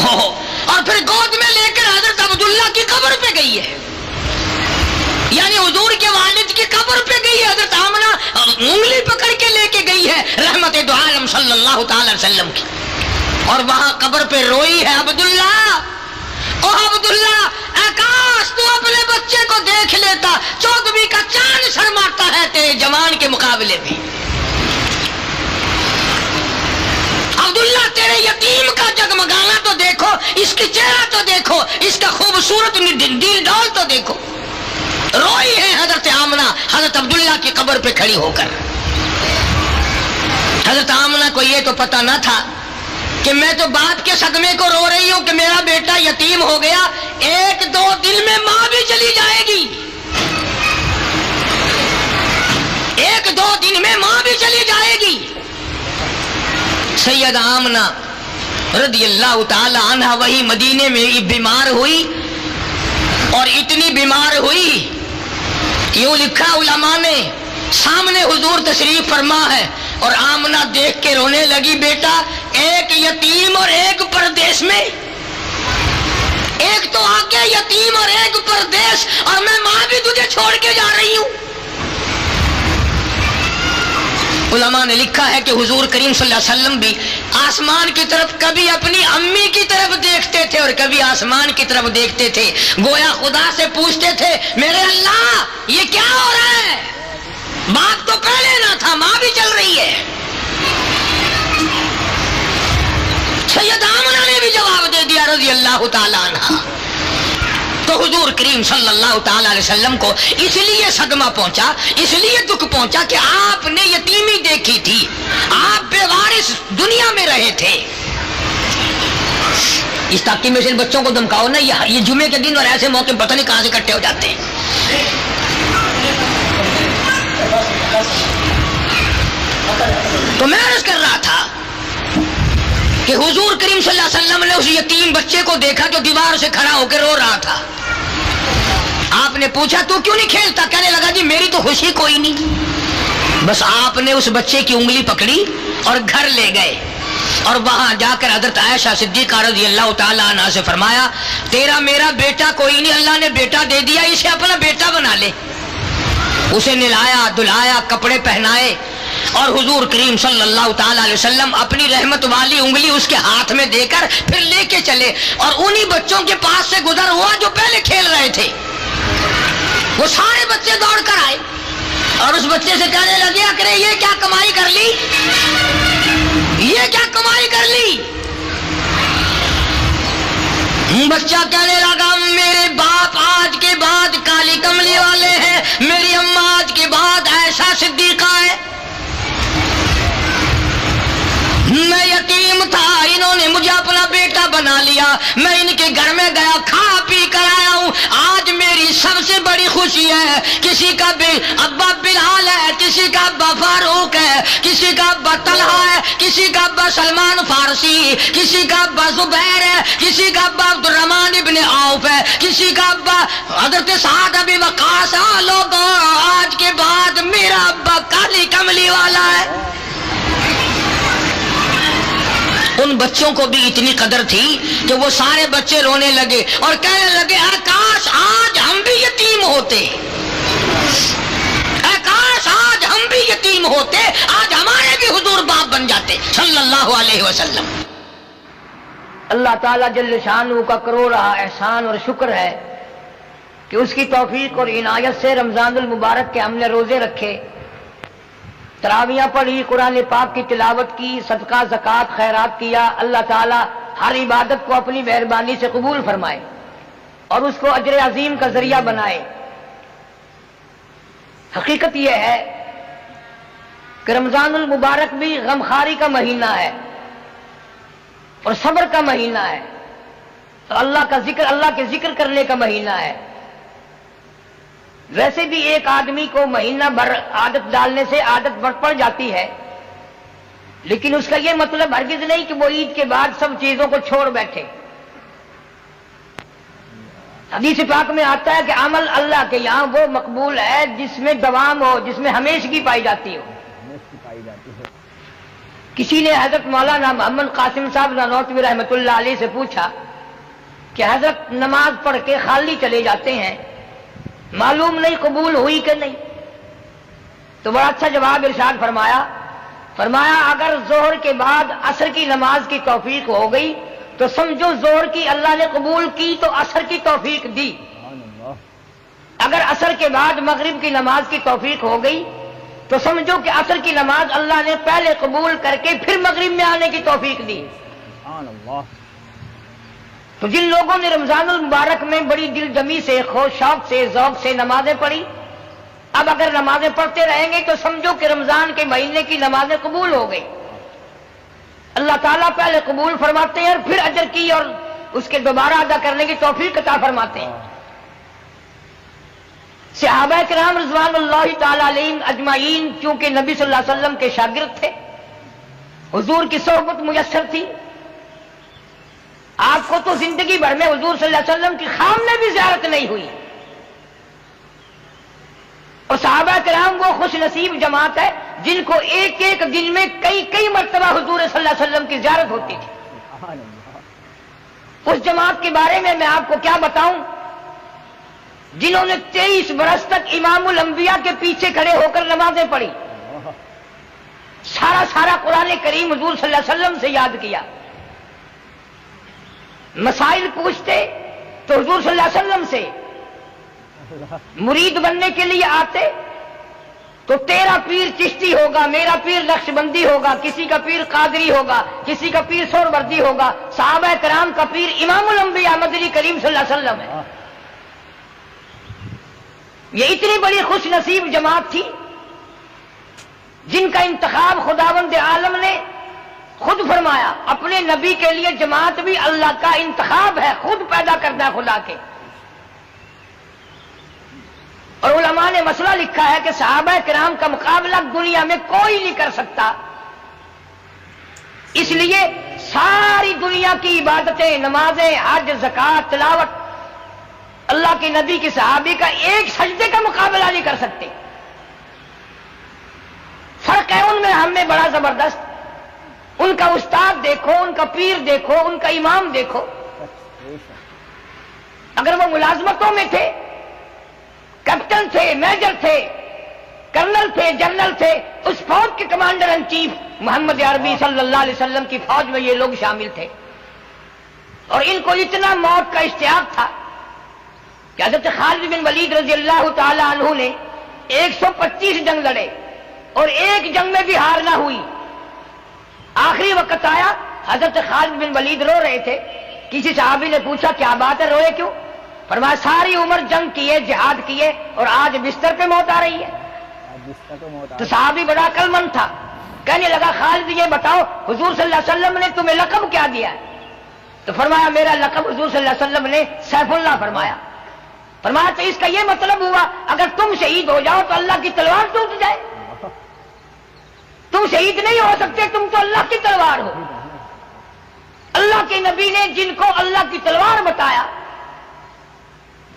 اور پھر گود میں لے کر حضرت عبداللہ کی قبر پہ گئی ہے، یعنی حضور کے والد کی قبر پہ گئی ہے، حضرت آمنہ انگلی پکڑ کے لے کے گئی ہے رحمت دو عالم صلی اللہ تعالی وسلم کی، اور وہاں قبر پہ روئی ہے عبداللہ، او عبداللہ آکاش تو اپنے بچے کو دیکھ لیتا، 14ویں کا چاند شرماتا ہے تیرے جوان کے مقابلے بھی، عبداللہ تیرے یتیم کا جگمگانا تو دیکھو، اس کی چہرہ تو دیکھو، اس کا خوبصورت دل ڈول تو دیکھو، روئی ہے حضرت آمنہ حضرت عبداللہ کی قبر پہ کھڑی ہو کر۔ حضرت آمنہ کو یہ تو پتہ نہ تھا کہ میں تو باپ کے صدمے کو رو رہی ہوں کہ میرا بیٹا یتیم ہو گیا، 1-2 دن میں ماں بھی چلی جائے گی، 1-2 دن میں ماں بھی چلی جائے گی۔ سیدہ آمنہ رضی اللہ تعالی عنہ وہی مدینے میں بیمار ہوئی، اور اتنی بیمار ہوئی، یوں لکھا علماء نے، سامنے حضور تشریف فرما ہے اور آمنہ دیکھ کے رونے لگی، بیٹا ایک یتیم اور ایک پردیس میں، ایک تو آگے یتیم اور ایک پردیس، اور میں ماں بھی تجھے چھوڑ کے جا رہی ہوں۔ علماء نے لکھا ہے کہ حضور کریم صلی اللہ علیہ وسلم بھی آسمان کی طرف کبھی اپنی امی کی طرف دیکھتے تھے اور کبھی آسمان کی طرف دیکھتے تھے، گویا خدا سے پوچھتے تھے میرے اللہ یہ کیا ہو رہا ہے، باپ تو پہلے نہ تھا، ماں بھی چل رہی ہے۔ سید آمنہ نے بھی جواب دے دیا رضی اللہ تعالیٰ عنہ۔ تو حضور کریم صلی اللہ تعالی علیہ وسلم کو اس لیے صدمہ پہنچا، اس لیے دکھ پہنچا کہ آپ نے یتیمی دیکھی تھی، آپ بے وارث دنیا میں رہے تھے۔ اس تاکہ میں سے بچوں کو دمکاؤ نا، یہ جمعے کے دن اور ایسے موقع پتہ نہیں کہاں سے اکٹھے ہو جاتے ہیں۔ تو میں عرض کر رہا تھا کہ حضور کریم صلی اللہ علیہ وسلم نے اس یتیم بچے کو دیکھا جو دیوار سے کھڑا ہو کے رو رہا تھا۔ آپ نے پوچھا تو کیوں نہیں کھیلتا؟ کہنے لگا جی میری تو خوشی کوئی نہیں۔ بس آپ نے اس بچے کی انگلی پکڑی اور گھر لے گئے، اور وہاں جا کر حضرت عائشہ صدیقہ رضی اللہ تعالی عنہا سے فرمایا تیرا میرا بیٹا کوئی نہیں، اللہ نے بیٹا دے دیا، اسے اپنا بیٹا بنا لے۔ اسے نہلایا دھلایا، کپڑے پہنائے، اور حضور کریم صلی اللہ تعالی علیہ وسلم اپنی رحمت والی انگلی اس کے ہاتھ میں دے کر پھر لے کے چلے، اور انہی بچوں کے پاس سے گزر ہوا جو پہلے کھیل رہے تھے۔ وہ سارے بچے دوڑ کر آئے اور اس بچے سے کہنے لگے اکرے یہ کیا کمائی کر لی، یہ کیا کمائی کر لی؟ بچہ کہنے لگا میرے باپ آج کے بعد کالی کملی والے ہیں، میری اماں آج کے بعد عائشہ صدیقہ ہے، میں یتیم تھا، انہوں نے مجھے اپنا بیٹا بنا لیا، میں ان کے گھر میں گیا کھا پی کر آیا ہوں، آج میری سب سے بڑی خوشی ہے، کسی کا ابا بلال ہے، کسی کا ابا فاروق ہے، کسی کا ابا طلحہ ہے، کسی کا ابا سلمان فارسی، کسی کا ابا زبیر ہے، کسی کا ابا عبد الرحمن ابن عوف ہے، کسی کا ابا حضرت سعد ابن وقاص۔ لوگوں آج کے بعد میرا ابا کالی کملی والا ہے۔ ان بچوں کو بھی اتنی قدر تھی کہ وہ سارے بچے رونے لگے اور کہنے لگے کاش آج ہم بھی یتیم ہوتے، کاش آج ہم بھی یتیم ہوتے، آج ہمارے بھی حضور باپ بن جاتے صلی اللہ علیہ وسلم۔ اللہ تعالیٰ جل شانہ کا کروڑ احسان اور شکر ہے کہ اس کی توفیق اور عنایت سے رمضان المبارک کے ہم نے روزے رکھے، تراویاں پڑھی، قرآن پاک کی تلاوت کی، صدقہ زکوٰۃ خیرات کیا۔ اللہ تعالیٰ ہر عبادت کو اپنی مہربانی سے قبول فرمائے اور اس کو اجر عظیم کا ذریعہ بنائے۔ حقیقت یہ ہے کہ رمضان المبارک بھی غمخواری کا مہینہ ہے اور صبر کا مہینہ ہے، اور اللہ کے ذکر کرنے کا مہینہ ہے۔ ویسے بھی ایک آدمی کو مہینہ بھر عادت ڈالنے سے عادت پڑ جاتی ہے، لیکن اس کا یہ مطلب ہرگز نہیں کہ وہ عید کے بعد سب چیزوں کو چھوڑ بیٹھے۔ حدیث پاک میں آتا ہے کہ عمل اللہ کے یہاں وہ مقبول ہے جس میں دوام ہو، جس میں ہمیشگی پائی جاتی ہو۔ کسی نے حضرت مولانا محمد قاسم صاحب نانوتوی رحمۃ اللہ علیہ سے پوچھا کہ حضرت نماز پڑھ کے خالی چلے جاتے ہیں، معلوم نہیں قبول ہوئی کہ نہیں؟ تو بڑا اچھا جواب ارشاد فرمایا اگر ظہر کے بعد عصر کی نماز کی توفیق ہو گئی تو سمجھو ظہر کی اللہ نے قبول کی تو عصر کی توفیق دی، اگر عصر کے بعد مغرب کی نماز کی توفیق ہو گئی تو سمجھو کہ عصر کی نماز اللہ نے پہلے قبول کر کے پھر مغرب میں آنے کی توفیق دی۔ تو جن لوگوں نے رمضان المبارک میں بڑی دل جمی سے، خوش شوق سے، ذوق سے نمازیں پڑھی، اب اگر نمازیں پڑھتے رہیں گے تو سمجھو کہ رمضان کے مہینے کی نمازیں قبول ہو گئی۔ اللہ تعالیٰ پہلے قبول فرماتے ہیں اور پھر اجر کی اور اس کے دوبارہ ادا کرنے کی توفیق عطا فرماتے ہیں۔ صحابہ کرام رضوان اللہ تعالی علیہم اجمعین چونکہ نبی صلی اللہ علیہ وسلم کے شاگرد تھے، حضور کی صحبت میسر تھی، آپ کو تو زندگی بھر میں حضور صلی اللہ علیہ وسلم کی خام میں بھی زیارت نہیں ہوئی، اور صحابہ کرام وہ خوش نصیب جماعت ہے جن کو ایک ایک دن میں کئی مرتبہ حضور صلی اللہ علیہ وسلم کی زیارت ہوتی تھی۔ اس جماعت کے بارے میں آپ کو کیا بتاؤں، جنہوں نے 23 برس تک امام الانبیاء کے پیچھے کھڑے ہو کر نمازیں پڑھی، سارا قرآن کریم حضور صلی اللہ علیہ وسلم سے یاد کیا، مسائل پوچھتے تو حضور صلی اللہ علیہ وسلم سے، مرید بننے کے لیے آتے تو تیرا پیر چشتی ہوگا، میرا پیر نقشبندی ہوگا، کسی کا پیر قادری ہوگا، کسی کا پیر سہروردی ہوگا، صحابہ کرام کا پیر امام الانبیاء مدنی کریم صلی اللہ علیہ وسلم ہے۔ یہ اتنی بڑی خوش نصیب جماعت تھی جن کا انتخاب خداوند عالم نے خود فرمایا، اپنے نبی کے لیے جماعت بھی اللہ کا انتخاب ہے، خود پیدا کرنا ہے خدا کے۔ اور علماء نے مسئلہ لکھا ہے کہ صحابہ کرام کا مقابلہ دنیا میں کوئی نہیں کر سکتا، اس لیے ساری دنیا کی عبادتیں، نمازیں، حج، زکوٰۃ، تلاوت اللہ کے نبی کے صحابی کا ایک سجدے کا مقابلہ نہیں کر سکتے۔ فرق ہے ان میں ہم میں بڑا زبردست، ان کا استاد دیکھو، ان کا پیر دیکھو، ان کا امام دیکھو، اگر وہ ملازمتوں میں تھے، کیپٹن تھے، میجر تھے، کرنل تھے، جنرل تھے، اس فوج کے کمانڈر ان چیف محمد عربی صلی اللہ علیہ وسلم کی فوج میں یہ لوگ شامل تھے، اور ان کو اتنا موت کا اشتیاق تھا کہ حضرت خالد بن ولید رضی اللہ تعالی عنہ نے 125 جنگ لڑے اور ایک جنگ میں بھی ہار نہ ہوئی۔ آخری وقت آیا، حضرت خالد بن ولید رو رہے تھے، کسی صحابی نے پوچھا کیا بات ہے، روئے کیوں؟ فرمایا ساری عمر جنگ کیے، جہاد کیے، اور آج بستر پہ موت آ رہی ہے۔ تو صحابی بڑا عقل مند تھا، کہنے لگا خالد یہ بتاؤ حضور صلی اللہ علیہ وسلم نے تمہیں لقب کیا دیا ہے؟ تو فرمایا میرا لقب حضور صلی اللہ علیہ وسلم نے سیف اللہ فرمایا۔ فرمایا تو اس کا یہ مطلب ہوا اگر تم شہید ہو جاؤ تو اللہ کی تلوار ٹوٹ جائے؟ تم شہید نہیں ہو سکتے، تم تو اللہ کی تلوار ہو۔ اللہ کے نبی نے جن کو اللہ کی تلوار بتایا،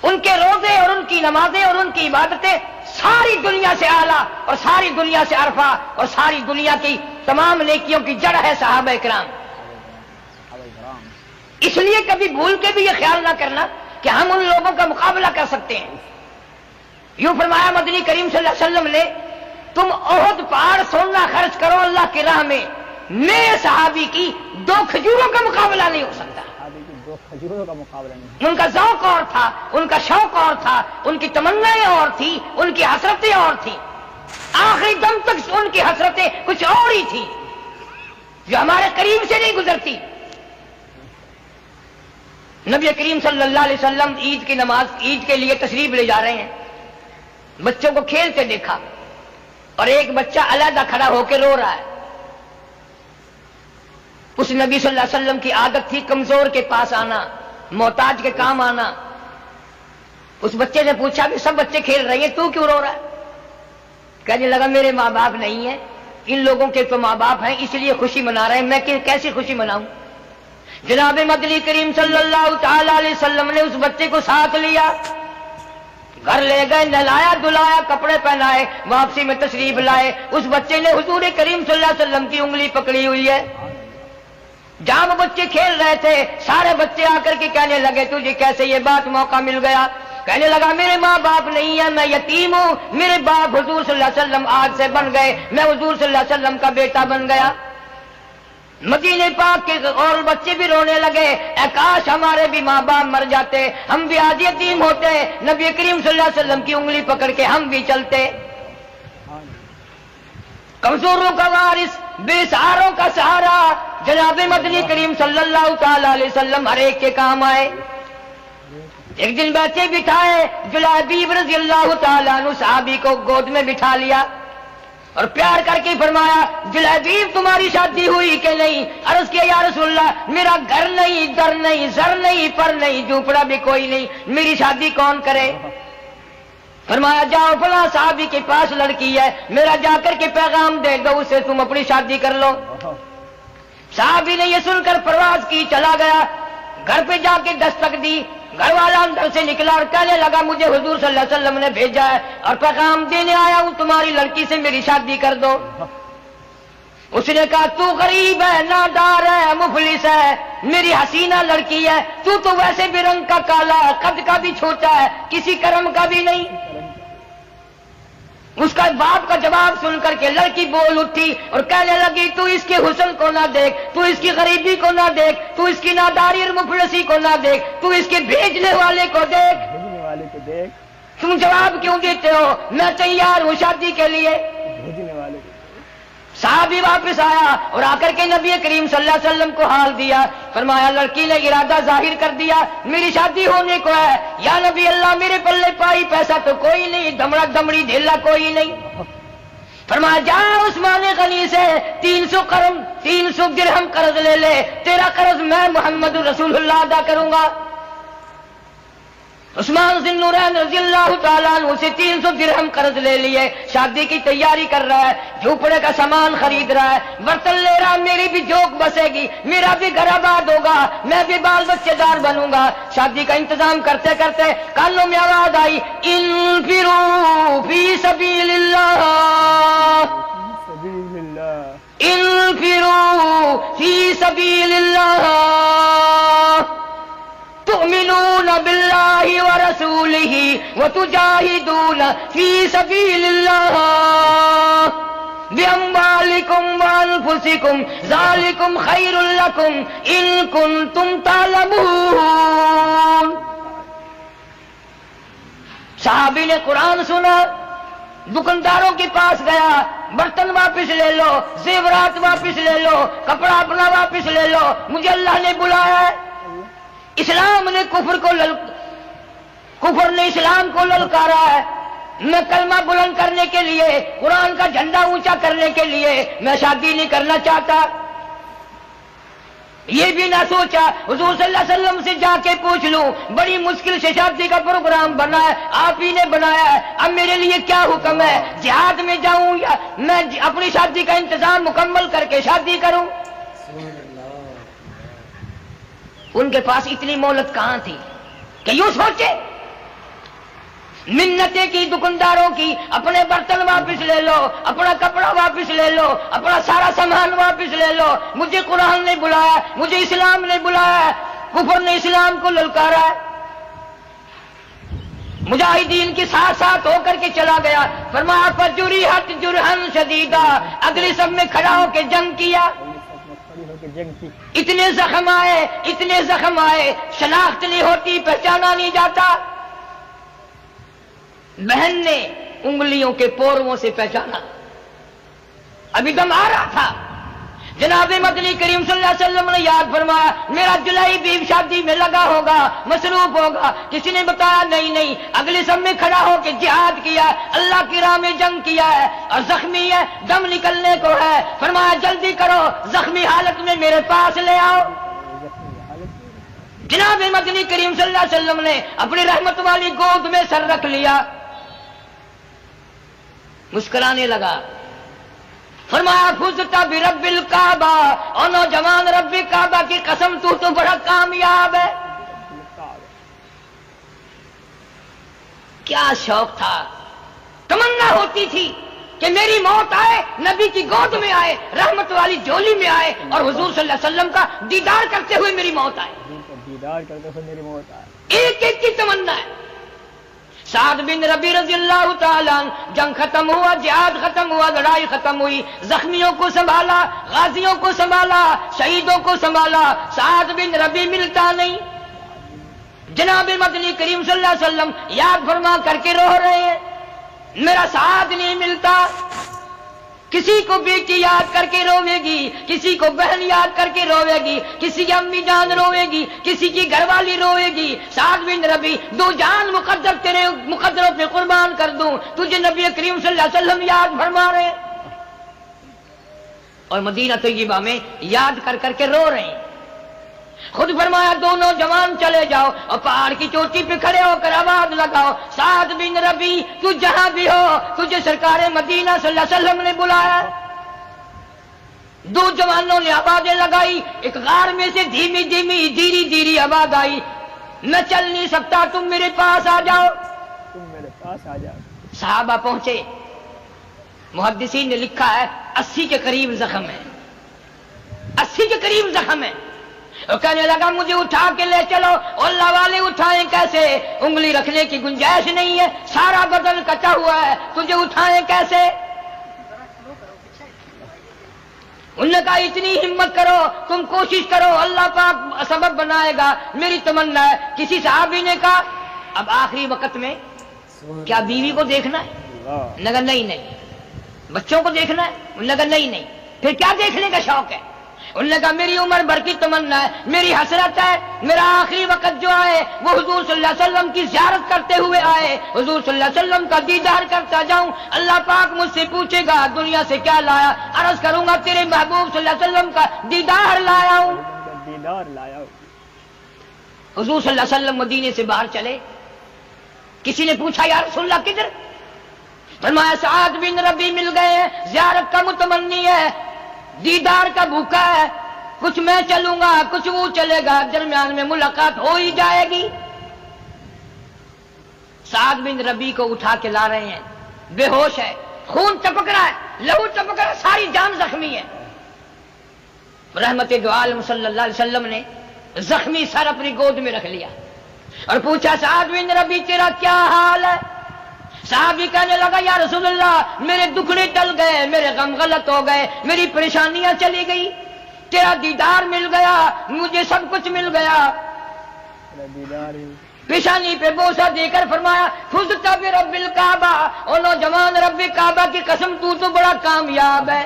ان کے روزے اور ان کی نمازیں اور ان کی عبادتیں ساری دنیا سے اعلیٰ اور ساری دنیا سے عرفہ اور ساری دنیا کی تمام نیکیوں کی جڑ ہے صحابہ کرام۔ اس لیے کبھی بھول کے بھی یہ خیال نہ کرنا کہ ہم ان لوگوں کا مقابلہ کر سکتے ہیں۔ یوں فرمایا مدنی کریم صلی اللہ علیہ وسلم نے، تم احد پہاڑ سونا خرچ کرو اللہ کی راہ میں، میرے صحابی کی 2 کھجوروں کا مقابلہ نہیں ہو سکتا۔ ان کا ذوق اور تھا، ان کا شوق اور تھا، ان کی تمنائیں اور تھی، ان کی حسرتیں اور تھیں، آخری دم تک ان کی حسرتیں کچھ اور ہی تھی جو ہمارے قریب سے نہیں گزرتی۔ نبی کریم صلی اللہ علیہ وسلم عید کی نماز، عید کے لیے تشریف لے جا رہے ہیں، بچوں کو کھیلتے دیکھا اور ایک بچہ علیحدہ کھڑا ہو کے رو رہا ہے۔ اس نبی صلی اللہ علیہ وسلم کی عادت تھی کمزور کے پاس آنا، محتاج کے کام آنا۔ اس بچے نے پوچھا کہ سب بچے کھیل رہے ہیں، تو کیوں رو رہا ہے؟ کہنے لگا میرے ماں باپ نہیں ہیں، ان لوگوں کے تو ماں باپ ہیں، اس لیے خوشی منا رہے ہیں، میں کیسی خوشی مناؤں؟ جناب مدنی کریم صلی اللہ تعالی علیہ وسلم نے اس بچے کو ساتھ لیا، گھر لے گئے، نہلایا دھلایا، کپڑے پہنائے، واپسی میں تشریف لائے. اس بچے نے حضور کریم صلی اللہ علیہ وسلم کی انگلی پکڑی ہوئی ہے. جہاں وہ بچے کھیل رہے تھے سارے بچے آ کر کے کہنے لگے تجھے کیسے یہ بات موقع مل گیا؟ کہنے لگا میرے ماں باپ نہیں ہے، میں یتیم ہوں، میرے باپ حضور صلی اللہ علیہ وسلم آج سے بن گئے، میں حضور صلی اللہ علیہ وسلم کا بیٹا بن گیا. مدینے پاک کے اور بچے بھی رونے لگے، اے کاش ہمارے بھی ماں باپ مر جاتے، ہم بھی آج یتیم ہوتے، نبی کریم صلی اللہ علیہ وسلم کی انگلی پکڑ کے ہم بھی چلتے. کمزوروں کا وارث، بے سہاروں کا سہارا، جناب مدنی کریم صلی اللہ تعالی علیہ وسلم ہر ایک کے کام آئے. ایک دن بیٹھے بٹھائے جلابیب رضی اللہ تعالیٰ عنہ صحابی کو گود میں بٹھا لیا اور پیار کر کے فرمایا جلابیب تمہاری شادی ہوئی کہ نہیں؟ عرض کیا یا رسول اللہ میرا گھر نہیں، در نہیں، زر نہیں، پر نہیں، جھوپڑا بھی کوئی نہیں، میری شادی کون کرے؟ فرمایا جاؤ فلاں صحابی کے پاس لڑکی ہے، میرا جا کر کے پیغام دے دو اسے، تم اپنی شادی کر لو. صحابی نے یہ سن کر پرواز کی، چلا گیا. گھر پہ جا کے دستک دی، گھر والا اندر سے نکلا اور کہنے لگا مجھے حضور صلی اللہ علیہ وسلم نے بھیجا ہے اور پیغام دینے آیا ہوں تمہاری لڑکی سے میری شادی کر دو. اس نے کہا تو غریب ہے، نادار ہے، مفلس ہے، میری حسینہ لڑکی ہے، تو ویسے بھی رنگ کا کالا ہے، قد کا بھی چھوٹا ہے، کسی کرم کا بھی نہیں. اس کا باپ کا جواب سن کر کے لڑکی بول اٹھی اور کہنے لگی تو اس کے حسن کو نہ دیکھ، تو اس کی غریبی کو نہ دیکھ، تو اس کی ناداری اور مفلسی کو نہ دیکھ، تو اس کے بھیجنے والے کو دیکھ. تم جواب کیوں دیتے ہو؟ میں تیار ہوں شادی کے لیے. صحابی واپس آیا اور آ کر کے نبی کریم صلی اللہ علیہ وسلم کو حال دیا. فرمایا لڑکی نے ارادہ ظاہر کر دیا میری شادی ہونے کو ہے. یا نبی اللہ میرے پلے پائی پیسہ تو کوئی نہیں، دمڑا دمڑی ڈھیلا کوئی نہیں. فرمایا جا عثمان غنی سے 300 درہم قرض لے لے، تیرا قرض میں محمد رسول اللہ ادا کروں گا. عثمان ذی النورین رضی اللہ تعالیٰ عنہ سے 300 درہم قرض لے لیے، شادی کی تیاری کر رہا ہے، جھوپڑے کا سامان خرید رہا ہے، برتن لے رہا، میری بھی جوک بسے گی، میرا بھی گھر آباد ہوگا، میں بھی بال بچے دار بنوں گا. شادی کا انتظام کرتے کرتے کانوں میں آواز آئی انفروا فی سبیل اللہ، انفروا فی سبیل اللہ تؤمنون باللہ ورسولہ وتجاہدون فی سبیل اللہ باموالکم وانفسکم ذالکم خیر لکم ان کنتم تعلمون. صحابی نے قرآن سنا، دکانداروں کے پاس گیا، برتن واپس لے لو، زیورات واپس لے لو، کپڑا اپنا واپس لے لو، مجھے اللہ نے بلایا ہے. اسلام نے کفر نے اسلام کو للکارا ہے. میں کلمہ بلند کرنے کے لیے، قرآن کا جھنڈا اونچا کرنے کے لیے میں شادی نہیں کرنا چاہتا. یہ بھی نہ سوچا حضور صلی اللہ علیہ وسلم سے جا کے پوچھ لوں، بڑی مشکل سے شادی کا پروگرام بنا ہے، آپ ہی نے بنایا ہے، اب میرے لیے کیا حکم ہے؟ جہاد میں جاؤں یا میں اپنی شادی کا انتظام مکمل کر کے شادی کروں؟ ان کے پاس اتنی مہلت کہاں تھی کہ یوں سوچے. منتیں کی دکانداروں کی، اپنے برتن واپس لے لو، اپنا کپڑا واپس لے لو، اپنا سارا سامان واپس لے لو، مجھے قرآن نے بلایا، مجھے اسلام نے بلایا. کفر نے اسلام کو للکارا ہے. مجاہدین کے ساتھ ساتھ ہو کر کے چلا گیا. فرمایا فجرحت جرحا شدیدا، اگلی سب میں کھڑا ہو کے جنگ کیا. اتنے زخم آئے، شناخت نہیں ہوتی، پہچانا نہیں جاتا. بہن نے انگلیوں کے پوروں سے پہچانا، ابھی دم آ رہا تھا. جناب مدنی کریم صلی اللہ علیہ وسلم نے یاد فرمایا میرا جلائی بھی شادی میں لگا ہوگا، مصروف ہوگا. کسی نے بتایا نہیں، اگلے سب میں کھڑا ہو کے جہاد کیا، اللہ کی راہ میں جنگ کیا ہے اور زخمی ہے، دم نکلنے کو ہے. فرمایا جلدی کرو، زخمی حالت میں میرے پاس لے آؤ. جناب مدنی کریم صلی اللہ علیہ وسلم نے اپنی رحمت والی گود میں سر رکھ لیا، مسکرانے لگا. فرمایا فزت برب الکعبہ، اور نوجوان رب کعبہ کی قسم تو بڑا کامیاب ہے. کیا شوق تھا، تمنا ہوتی تھی کہ میری موت آئے، نبی کی گود میں آئے، رحمت والی جولی میں آئے، اور حضور صلی اللہ علیہ وسلم کا دیدار کرتے ہوئے میری موت آئے، دیدار کرتے ہوئے میری موت آئے، ایک ایک کی تمنا ہے۔ سعد بن ربی رضی اللہ تعالیٰ عنہ، جنگ ختم ہوا، جہاد ختم ہوا، لڑائی ختم ہوئی، زخمیوں کو سنبھالا، غازیوں کو سنبھالا، شہیدوں کو سنبھالا، سعد بن ربی ملتا نہیں۔ جناب مدنی کریم صلی اللہ علیہ وسلم یاد فرما کر کے رو رہے ہیں، میرا ساتھ نہیں ملتا۔ کسی کو بیٹی یاد کر کے روے گی، کسی کو بہن یاد کر کے روے گی، کسی کی امی جان روے گی، کسی کی گھر والی روے گی۔ سعد بن ربی، دو جان مقدر تیرے مقدروں پہ قربان کر دوں، تجھے نبی کریم صلی اللہ علیہ وسلم یاد فرما رہے ہیں، اور مدینہ طیبہ میں یاد کر کر کے رو رہے ہیں۔ خود فرمایا دونوں جوان چلے جاؤ اور پہاڑ کی چوٹی پہ کھڑے ہو کر آواز لگاؤ، سعد بن ربی تو جہاں بھی ہو، تجھے سرکار مدینہ صلی اللہ علیہ وسلم نے بلایا۔ دو جوانوں نے آوازیں لگائی، ایک غار میں سے دھیمی دھیمی دھیری دھیری آواز آئی، میں چل نہیں سکتا، تم میرے پاس آ جاؤ، تم میرے پاس آ جاؤ۔ صحابہ پہنچے، محدثین نے لکھا ہے 80 کے قریب زخم ہے، 80 کے قریب زخم ہے۔ اور کہنے لگا مجھے اٹھا کے لے چلو، اللہ والے اٹھائیں کیسے، انگلی رکھنے کی گنجائش نہیں ہے، سارا بدن کٹا ہوا ہے، تجھے اٹھائیں کیسے؟ انہوں نے کہا اتنی ہمت کرو، تم کوشش کرو، اللہ پاک سبب بنائے گا، میری تمنا ہے۔ کسی صحابی نے کہا اب آخری وقت میں کیا بیوی کو دیکھنا ہے؟ نگر نہیں، بچوں کو دیکھنا ہے؟ نگر نہیں، پھر کیا دیکھنے کا شوق ہے؟ انہوں نے کہا میری عمر بھر کی تمنا ہے، میری حسرت ہے، میرا آخری وقت جو آئے وہ حضور صلی اللہ علیہ وسلم کی زیارت کرتے ہوئے آئے، حضور صلی اللہ علیہ وسلم کا دیدار کرتا جاؤں۔ اللہ پاک مجھ سے پوچھے گا دنیا سے کیا لایا، عرض کروں گا تیرے محبوب صلی اللہ علیہ وسلم کا دیدار لایا ہوں، دیدار لایا ہوں۔ حضور صلی اللہ علیہ وسلم مدینے سے باہر چلے، کسی نے پوچھا یا رسول اللہ کدھر؟ فرمایا سعد بن ربی مل گئے ہیں، زیارت کا متمنی ہے، دیدار کا بھوکا ہے، کچھ میں چلوں گا کچھ وہ چلے گا، درمیان میں ملاقات ہو ہی جائے گی۔ سعد بن ربی کو اٹھا کے لا رہے ہیں، بے ہوش ہے، خون ٹپک رہا ہے، لہو ٹپک رہا ہے، ساری جان زخمی ہے۔ رحمت دو عالم صلی اللہ علیہ وسلم نے زخمی سر اپنی گود میں رکھ لیا اور پوچھا سعد بن ربی تیرا کیا حال ہے؟ صحابی کہنے لگا یا رسول اللہ میرے دکھڑے ٹل گئے، میرے غم غلط ہو گئے، میری پریشانیاں چلی گئی، تیرا دیدار مل گیا، مجھے سب کچھ مل گیا۔ پیشانی پہ بوسہ دے کر فرمایا فزت برب الکعبہ، او نوجوان رب کعبہ کی قسم تو بڑا کامیاب ہے۔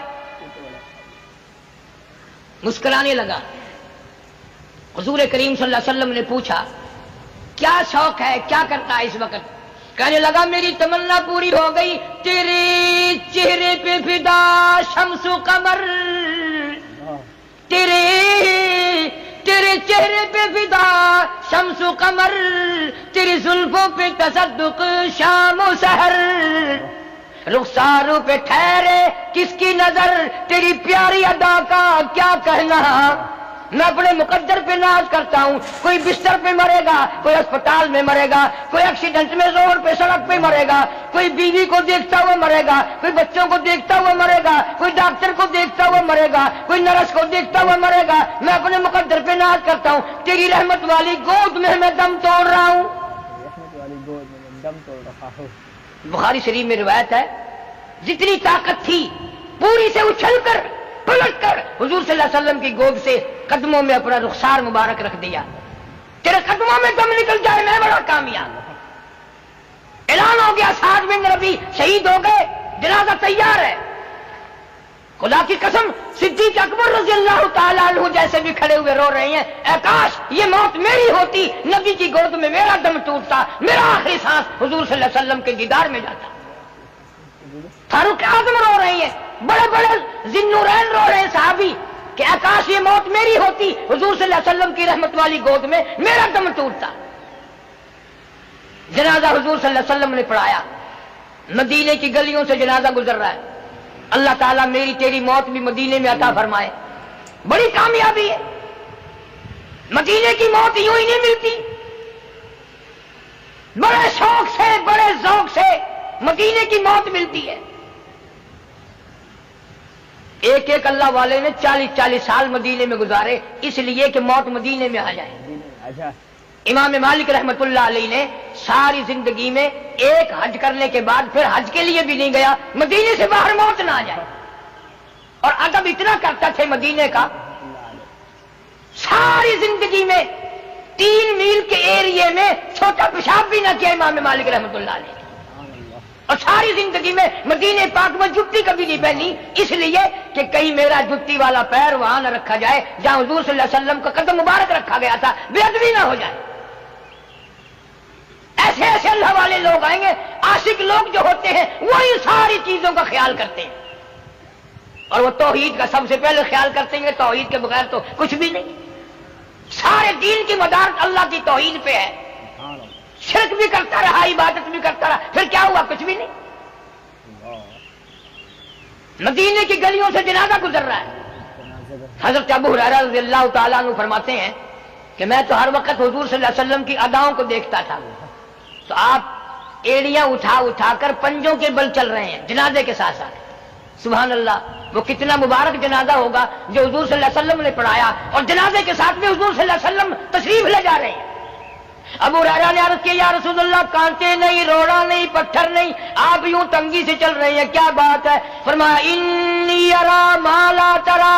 مسکرانے لگا۔ حضور کریم صلی اللہ علیہ وسلم نے پوچھا کیا شوق ہے، کیا کرتا ہے اس وقت؟ کہنے لگا میری تمنا پوری ہو گئی، تیرے چہرے پہ فدا شمس و قمر، تیرے چہرے پہ فدا شمس و قمر، تیری زلفوں پہ تصدق شام و سحر، رخساروں پہ ٹھہرے کس کی نظر، تیری پیاری ادا کا کیا کہنا۔ میں اپنے مقدر پہ ناز کرتا ہوں، کوئی بستر پہ مرے گا، کوئی اسپتال میں مرے گا، کوئی ایکسیڈنٹ میں روڈ پہ سڑک پہ مرے گا، کوئی بیوی کو دیکھتا ہوا مرے گا، کوئی بچوں کو دیکھتا ہوا مرے گا، کوئی ڈاکٹر کو دیکھتا ہوا مرے گا، کوئی نرس کو دیکھتا ہوا مرے گا، میں اپنے مقدر پہ ناز کرتا ہوں، تیری رحمت والی گود میں میں دم توڑ رہا ہوں۔ بخاری شریف میں روایت ہے جتنی طاقت تھی پوری سے اچھل کر پلٹ کر حضور صلی اللہ علیہ وسلم کی گود سے قدموں میں اپنا رخسار مبارک رکھ دیا، تیرے قدموں میں دم نکل جائے میں بڑا کامیاب۔ اعلان ہو گیا سعد بن ربی شہید ہو گئے، جنازہ تیار ہے۔ خدا کی قسم صدیق اکبر رضی اللہ تعالیٰ عنہ جیسے بھی کھڑے ہوئے رو رہے ہیں، اے کاش یہ موت میری ہوتی، نبی کی گود میں میرا دم ٹوٹتا، میرا آخری سانس حضور صلی اللہ علیہ وسلم کے دیدار میں جاتا۔ فاروق اعظم رو رہے ہیں، بڑے بڑے ذی-النورین رو رہے ہیں صحابی کہ کاش یہ موت میری ہوتی، حضور صلی اللہ علیہ وسلم کی رحمت والی گود میں میرا دم ٹوٹتا۔ جنازہ حضور صلی اللہ علیہ وسلم نے پڑھایا، مدینے کی گلیوں سے جنازہ گزر رہا ہے۔ اللہ تعالیٰ میری تیری موت بھی مدینے میں عطا فرمائے، بڑی کامیابی ہے۔ مدینے کی موت یوں ہی نہیں ملتی، بڑے شوق سے بڑے ذوق سے مدینے کی موت ملتی ہے. ایک ایک اللہ والے نے 40 سال مدینے میں گزارے اس لیے کہ موت مدینے میں آ جائے. اچھا امام مالک رحمت اللہ علیہ نے ساری زندگی میں ایک حج کرنے کے بعد پھر حج کے لیے بھی نہیں گیا مدینے سے باہر موت نہ آ جائے. اور ادب اتنا کرتا تھے مدینے کا, ساری زندگی میں 3 میل کے ایریے میں چھوٹا پیشاب بھی نہ کیا امام مالک رحمت اللہ علیہ. اور ساری زندگی میں مدینے پاک میں جتی کبھی نہیں پہنی اس لیے کہ کہیں میرا جتی والا پیر وہاں نہ رکھا جائے جہاں حضور صلی اللہ علیہ وسلم کا قدم مبارک رکھا گیا تھا, بے ادبی نہ ہو جائے. ایسے ایسے اللہ والے لوگ آئیں گے, عاشق لوگ جو ہوتے ہیں وہ ان ساری چیزوں کا خیال کرتے ہیں, اور وہ توحید کا سب سے پہلے خیال کرتے ہیں. توحید کے بغیر تو کچھ بھی نہیں. سارے دین کی مدارت اللہ کی توحید پہ ہے. شرک بھی کرتا رہا, عبادت بھی کرتا رہا, پھر کیا ہوا؟ کچھ بھی نہیں. مدینے کی گلیوں سے جنازہ گزر رہا ہے. حضرت ابو ہریرہ رضی اللہ تعالیٰ عنہ فرماتے ہیں کہ میں تو ہر وقت حضور صلی اللہ علیہ وسلم کی اداؤں کو دیکھتا تھا, تو آپ ایڑیاں اٹھا اٹھا کر پنجوں کے بل چل رہے ہیں جنازے کے ساتھ ساتھ. سبحان اللہ, وہ کتنا مبارک جنازہ ہوگا جو حضور صلی اللہ علیہ وسلم نے پڑھایا, اور جنازے کے ساتھ میں حضور صلی اللہ علیہ وسلم تشریف لے جا رہے ہیں. ابو ہریرہ نے عرض کیا یا رسول اللہ, کانٹے نہیں, روڑا نہیں, پتھر نہیں, آپ یوں تنگی سے چل رہے ہیں, کیا بات ہے؟ فرمایا انی ارا ما لا ترا.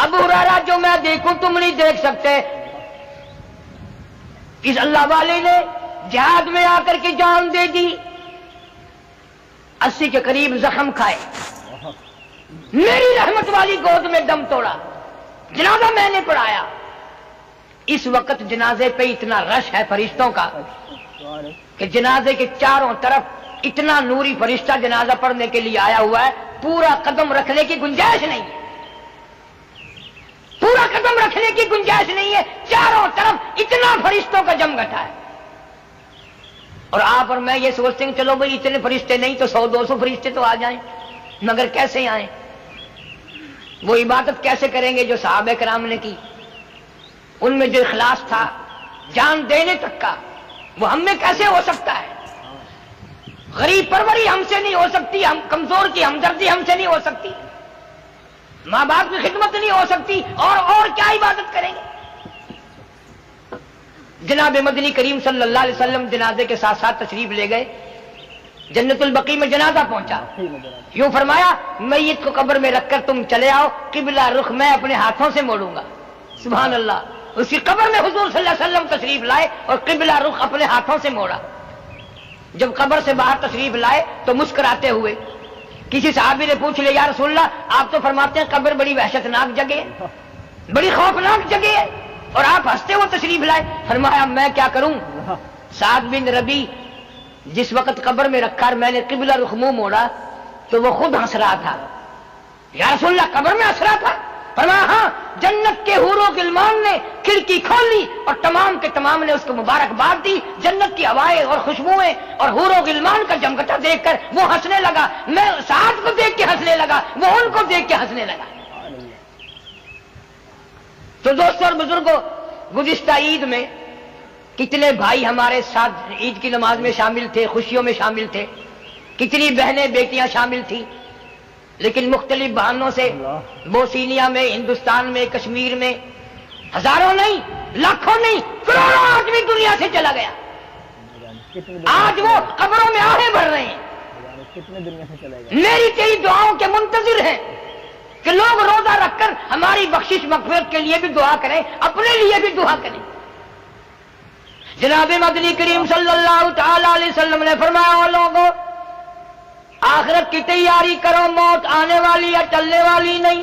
ابو ہریرہ جو میں دیکھوں تم نہیں دیکھ سکتے. اس اللہ والے نے جہاد میں آ کر کے جان دے دی, 80 کے قریب زخم کھائے, میری رحمت والی گود میں دم توڑا, جنازہ میں نے پڑھایا. اس وقت جنازے پہ اتنا رش ہے فرشتوں کا کہ جنازے کے چاروں طرف اتنا نوری فرشتہ جنازہ پڑھنے کے لیے آیا ہوا ہے, پورا قدم رکھنے کی گنجائش نہیں ہے. پورا قدم رکھنے کی گنجائش نہیں ہے, چاروں طرف اتنا فرشتوں کا جم گٹھا ہے. اور آپ اور میں یہ سوچتے ہیں چلو بھائی اتنے فرشتے نہیں تو 100-200 فرشتے تو آ جائیں, مگر کیسے آئیں؟ وہ عبادت کیسے کریں گے جو صحابہ کرام نے کی؟ ان میں جو اخلاص تھا جان دینے تک کا, وہ ہم میں کیسے ہو سکتا ہے؟ غریب پروری ہم سے نہیں ہو سکتی, ہم کمزور کی ہمدردی ہم سے نہیں ہو سکتی, ماں باپ کی خدمت نہیں ہو سکتی, اور کیا عبادت کریں گے؟ جناب مدنی کریم صلی اللہ علیہ وسلم جنازے کے ساتھ ساتھ تشریف لے گئے. جنت البقیع میں جنازہ پہنچا, یوں فرمایا میت کو قبر میں رکھ کر تم چلے آؤ, قبلہ رخ میں اپنے ہاتھوں سے موڑوں گا. سبحان اللہ, اس کی قبر میں حضور صلی اللہ علیہ وسلم تشریف لائے اور قبلہ رخ اپنے ہاتھوں سے موڑا. جب قبر سے باہر تشریف لائے تو مسکراتے ہوئے کسی صحابی نے پوچھ لیا یا رسول اللہ, آپ تو فرماتے ہیں قبر بڑی وحشتناک جگہ ہے, بڑی خوفناک جگہ ہے, اور آپ ہنستے ہوئے تشریف لائے. فرمایا میں کیا کروں, سعد بن ربی جس وقت قبر میں رکھا اور میں نے قبلہ رخ منہ موڑا تو وہ خود ہنس رہا تھا. یا رسول اللہ قبر میں ہنس رہا تھا؟ فرمایا ہاں, جنت کے حور و غلمان نے کھڑکی کھولی اور تمام کے تمام نے اس کو مبارکباد دی. جنت کی ہوائیں اور خوشبوئیں اور حور و غلمان کا جمگٹا دیکھ کر وہ ہنسنے لگا, میں سعد کو دیکھ کے ہنسنے لگا, وہ ان کو دیکھ کے ہنسنے لگا. تو دوستوں اور بزرگوں, گزشتہ عید میں کتنے بھائی ہمارے ساتھ عید کی نماز میں شامل تھے, خوشیوں میں شامل تھے, کتنی بہنیں بیٹیاں شامل تھیں, لیکن مختلف بہانوں سے بوسینیا میں, ہندوستان میں, کشمیر میں ہزاروں نہیں, لاکھوں نہیں, کروڑوں آدمی دنیا سے چلا گیا. آج وہ قبروں میں آہیں بھر رہے ہیں. میری تیری دعاؤں کے منتظر ہیں کہ لوگ روزہ رکھ کر ہماری بخشش مغفرت کے لیے بھی دعا کریں, اپنے لیے بھی دعا کریں. جناب مدنی کریم صلی اللہ تعالی علیہ وسلم نے فرمایا, او لوگوں آخرت کی تیاری کرو, موت آنے والی یا چلنے والی نہیں.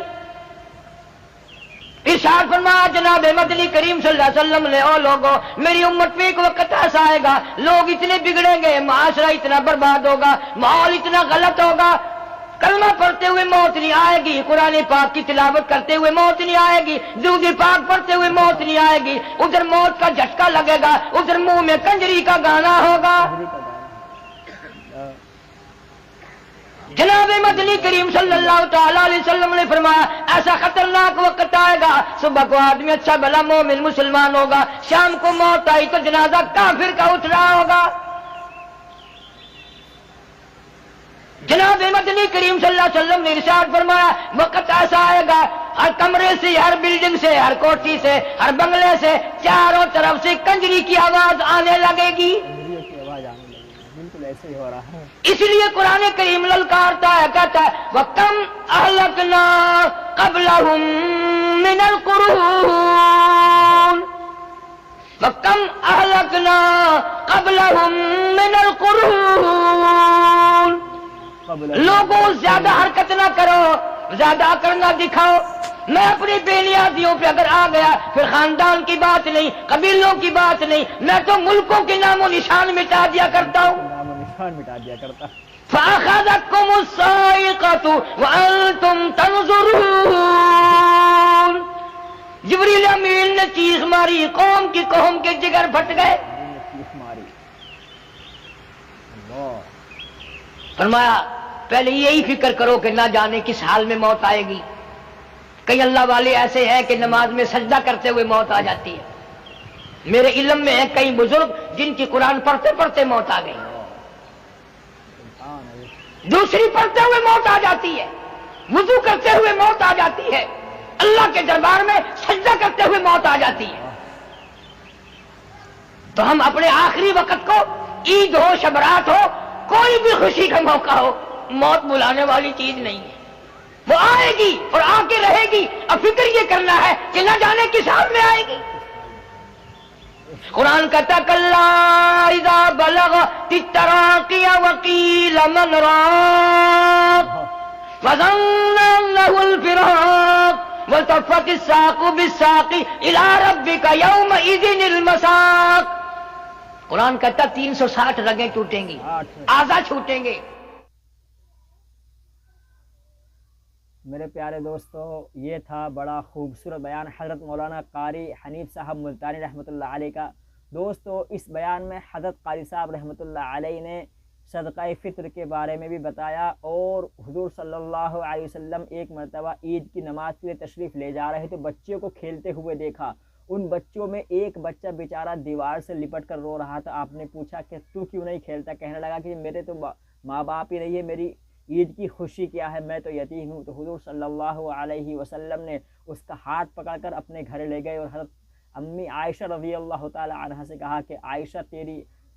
ارشاد فرمایا جناب مدنی کریم صلی اللہ علیہ وسلم نے, او لوگوں میری امت پہ ایک وقت ایسا آئے گا لوگ اتنے بگڑیں گے, معاشرہ اتنا برباد ہوگا, ماحول اتنا غلط ہوگا, کلمہ پڑھتے ہوئے موت نہیں آئے گی, قرآن پاک کی تلاوت کرتے ہوئے موت نہیں آئے گی, درود پاک پڑھتے ہوئے موت نہیں آئے گی, ادھر موت کا جھٹکا لگے گا, ادھر منہ میں کنجری کا گانا ہوگا. جناب مدنی کریم صلی اللہ تعالی علیہ وسلم نے فرمایا ایسا خطرناک وقت آئے گا, صبح کو آدمی اچھا بھلا مومن مسلمان ہوگا, شام کو موت آئی تو جنازہ کافر کا اٹھ رہا ہوگا. جناب مدنی کریم صلی اللہ علیہ وسلم نے ارشاد فرمایا وقت ایسا آئے گا ہر کمرے سے، ہر بلڈنگ سے، ہر کوٹھی سے، ہر بنگلے سے چاروں طرف سے کنجری کی آواز آنے لگے گی۔ بالکل ایسے ہی ہو رہا ہے۔ اس لیے قرآن کریم للکارتا ہے، کہتا ہے وَكَمْ أَهْلَكْنَا قَبْلَهُمْ مِنَ الْقُرُونِ وَكَمْ أَهْلَكْنَا قَبْلَهُمْ مِنَ الْقُرُونِ۔ لوگوں زیادہ حرکت نہ کرو، زیادہ کرنا دکھاؤ۔ میں اپنی بے نیازیوں پہ اگر آ گیا پھر خاندان کی بات نہیں، قبیلوں کی بات نہیں، میں تو ملکوں کے نام و نشان مٹا دیا کرتا ہوں۔ نام و نشان مٹا دیا کرتا۔ فَأَخَذَتْكُمُ الصَّاعِقَةُ وَأَنْتُمْ تَنْظُرُونَ۔ جبریل امین نے چیخ ماری، قوم کے جگر پھٹ گئے۔ چیخ ماری۔ اللہ۔ فرمایا پہلے یہی فکر کرو کہ نہ جانے کس حال میں موت آئے گی۔ کئی اللہ والے ایسے ہیں کہ نماز میں سجدہ کرتے ہوئے موت آ جاتی ہے۔ میرے علم میں ہیں کئی بزرگ جن کی قرآن پڑھتے پڑھتے موت آ گئی، دوسری پڑھتے ہوئے موت آ جاتی ہے، وضو کرتے ہوئے موت آ جاتی ہے، اللہ کے دربار میں سجدہ کرتے ہوئے موت آ جاتی ہے۔ تو ہم اپنے آخری وقت کو، عید ہو، شبرات ہو، کوئی بھی خوشی کا موقع ہو، موت بلانے والی چیز نہیں ہے، وہ آئے گی اور آ کے رہے گی۔ اب فکر یہ کرنا ہے کہ نہ جانے کس حال میں آئے گی۔ قرآن کہتا کلا اذا بلغت التراقی وقیل من راق وظن انه الفراق والتفت الساق بالساق الى ربك يومئذ المساق۔ قرآن کہتا 360 رگیں ٹوٹیں گی، اعضاء چھوٹیں گے۔ میرے پیارے دوستو، یہ تھا بڑا خوبصورت بیان حضرت مولانا قاری حنیف صاحب ملتانی رحمۃ اللہ علیہ کا۔ دوستو اس بیان میں حضرت قاری صاحب رحمۃ اللہ علیہ نے صدقہ فطر کے بارے میں بھی بتایا، اور حضور صلی اللہ علیہ وسلم ایک مرتبہ عید کی نماز کے لیے تشریف لے جا رہے تو بچوں کو کھیلتے ہوئے دیکھا۔ ان بچوں میں ایک بچہ بیچارہ دیوار سے لپٹ کر رو رہا تھا۔ آپ نے پوچھا کہ تو کیوں نہیں کھیلتا؟ کہنے لگا کہ میرے تو ماں باپ ہی نہیں ہے، میری عید کی خوشی کیا ہے، میں تو یتیم ہوں۔ تو حضور صلی اللہ علیہ وسلم نے اس کا ہاتھ پکڑ کر اپنے گھر لے گئے اور حضرت امی عائشہ رضی اللہ تعالی عنہ سے کہا کہ عائشہ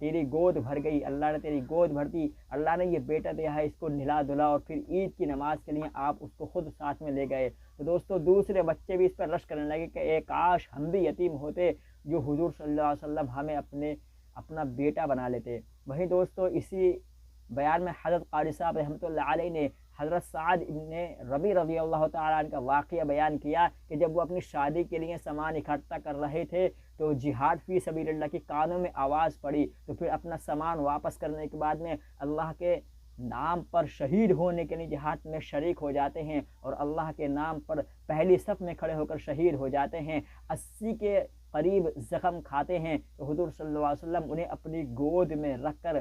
تیری گود بھر گئی، اللہ نے تیری گود بھر دی، اللہ نے یہ بیٹا دیا ہے، اس کو نہلا دھلا، اور پھر عید کی نماز کے لیے آپ اس کو خود ساتھ میں لے گئے۔ تو دوستو دوسرے بچے بھی اس پر رش کرنے لگے کہ اے کاش ہم بھی یتیم ہوتے جو حضور صلی اللہ علیہ وسلم ہمیں اپنا بیٹا بنا لیتے۔ وہیں دوستو اسی بیان میں حضرت قاری صاحب رحمۃ اللہ علیہ نے حضرت سعد ابن ربیع رضی اللہ تعالیٰ عنہ کا واقعہ بیان کیا کہ جب وہ اپنی شادی کے لیے سامان اکٹھا کر رہے تھے تو جہاد فی سبیل اللہ کی کانوں میں آواز پڑی، تو پھر اپنا سامان واپس کرنے کے بعد میں اللہ کے نام پر شہید ہونے کے لیے جہاد میں شریک ہو جاتے ہیں، اور اللہ کے نام پر پہلی صف میں کھڑے ہو کر شہید ہو جاتے ہیں، 80 کے قریب زخم کھاتے ہیں، تو حضور صلی اللہ علیہ وسلم انہیں اپنی گود میں رکھ کر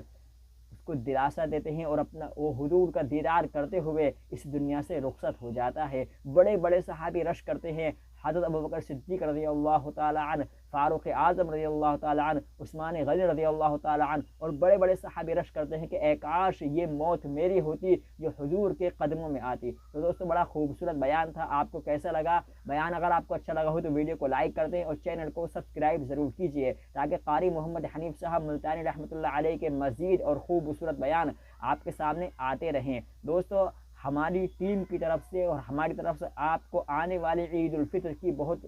اس کو دلاسا دیتے ہیں، اور وہ حضور کا دیدار کرتے ہوئے اس دنیا سے رخصت ہو جاتا ہے۔ بڑے بڑے صحابی رش کرتے ہیں، حضرت ابوبکر صدیق رضی اللہ تعالی عنہ، فاروق اعظم رضی اللہ تعالی عنہ، عثمان غنی رضی اللہ تعالی عنہ، اور بڑے بڑے صحابی رش کرتے ہیں کہ اے کاش یہ موت میری ہوتی جو حضور کے قدموں میں آتی۔ تو دوستو بڑا خوبصورت بیان تھا، آپ کو کیسا لگا بیان؟ اگر آپ کو اچھا لگا ہو تو ویڈیو کو لائک کر دیں اور چینل کو سبسکرائب ضرور کیجیے تاکہ قاری محمد حنیف صاحب ملتانی رحمۃ اللہ علیہ کے مزید اور خوبصورت بیان آپ کے سامنے آتے رہیں۔ دوستو ہماری ٹیم کی طرف سے اور ہماری طرف سے آپ کو آنے والی عید الفطر کی بہت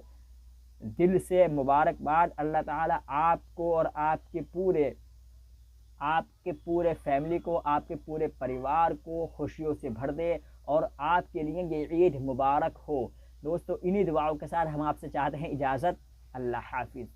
دل سے مبارکباد۔ اللہ تعالیٰ آپ کو اور آپ کے پورے فیملی کو، آپ کے پورے پریوار کو خوشیوں سے بھر دے اور آپ کے لیے یہ عید مبارک ہو۔ دوستو انہی دعاؤں کے ساتھ ہم آپ سے چاہتے ہیں اجازت۔ اللہ حافظ۔